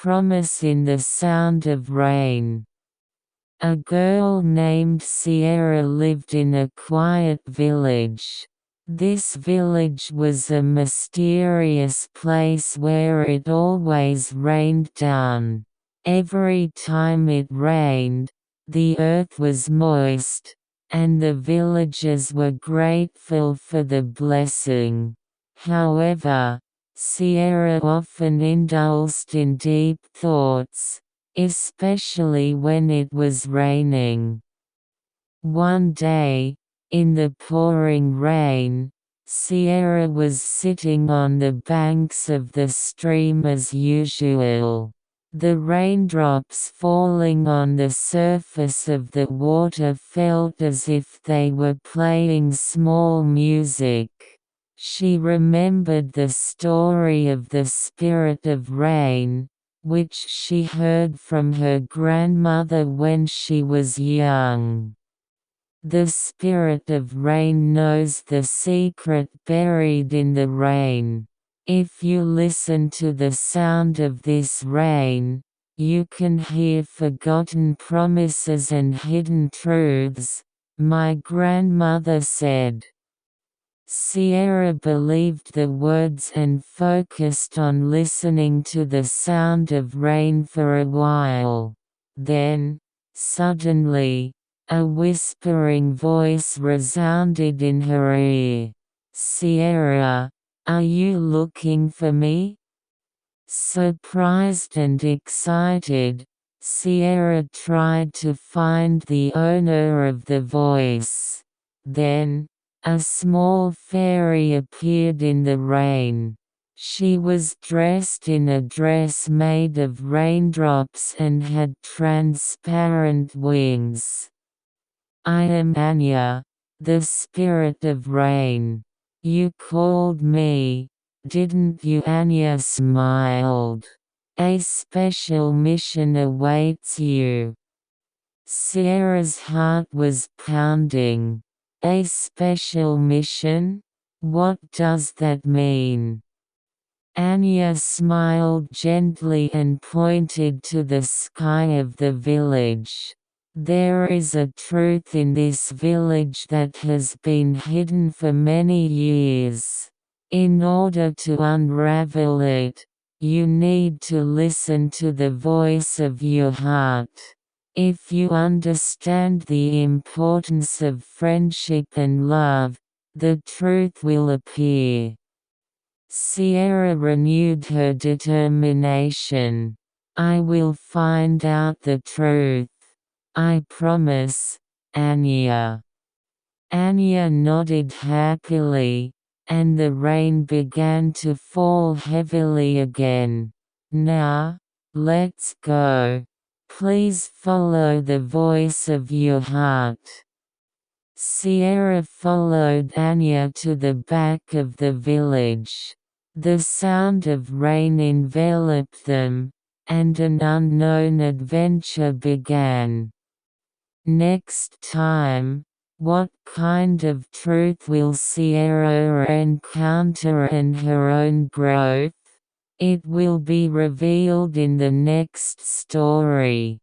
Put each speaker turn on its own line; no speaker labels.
promise in the sound of rain. A girl named Sierra lived in a quiet village. This village was a mysterious place where it always rained down. Every time it rained, the earth was moist, and the villagers were grateful for the blessing. However, Sierra often indulged in deep thoughts, especially when it was raining. One day, in the pouring rain, Sierra was sitting on the banks of the stream as usual. The raindrops falling on the surface of the water felt as if they were playing small music. She remembered the story of the spirit of rain, which she heard from her grandmother when she was young. The spirit of rain knows the secret buried in the rain. If you listen to the sound of this rain, you can hear forgotten promises and hidden truths, my grandmother said. Sierra believed the words and focused on listening to the sound of rain for a while. Then, suddenly, a whispering voice resounded in her ear. "Sierra, are you looking for me?" Surprised and excited, Sierra tried to find the owner of the voice. Then, a small fairy appeared in the rain. She was dressed in a dress made of raindrops and had transparent wings. "I am Anya, the spirit of rain. You called me, didn't you?" Anya smiled. "A special mission awaits you." Sierra's heart was pounding. A special mission? What does that mean? Anya smiled gently and pointed to the sky of the village. "There is a truth in this village that has been hidden for many years. In order to unravel it, you need to listen to the voice of your heart. If you understand the importance of friendship and love, the truth will appear." Sierra renewed her determination. "I will find out the truth. I promise, Anya." Anya nodded happily, and the rain began to fall heavily again. "Now, let's go. Please follow the voice of your heart." Sierra followed Anya to the back of the village. The sound of rain enveloped them, and an unknown adventure began. Next time, what kind of truth will Sierra encounter and her own growth? It will be revealed in the next story.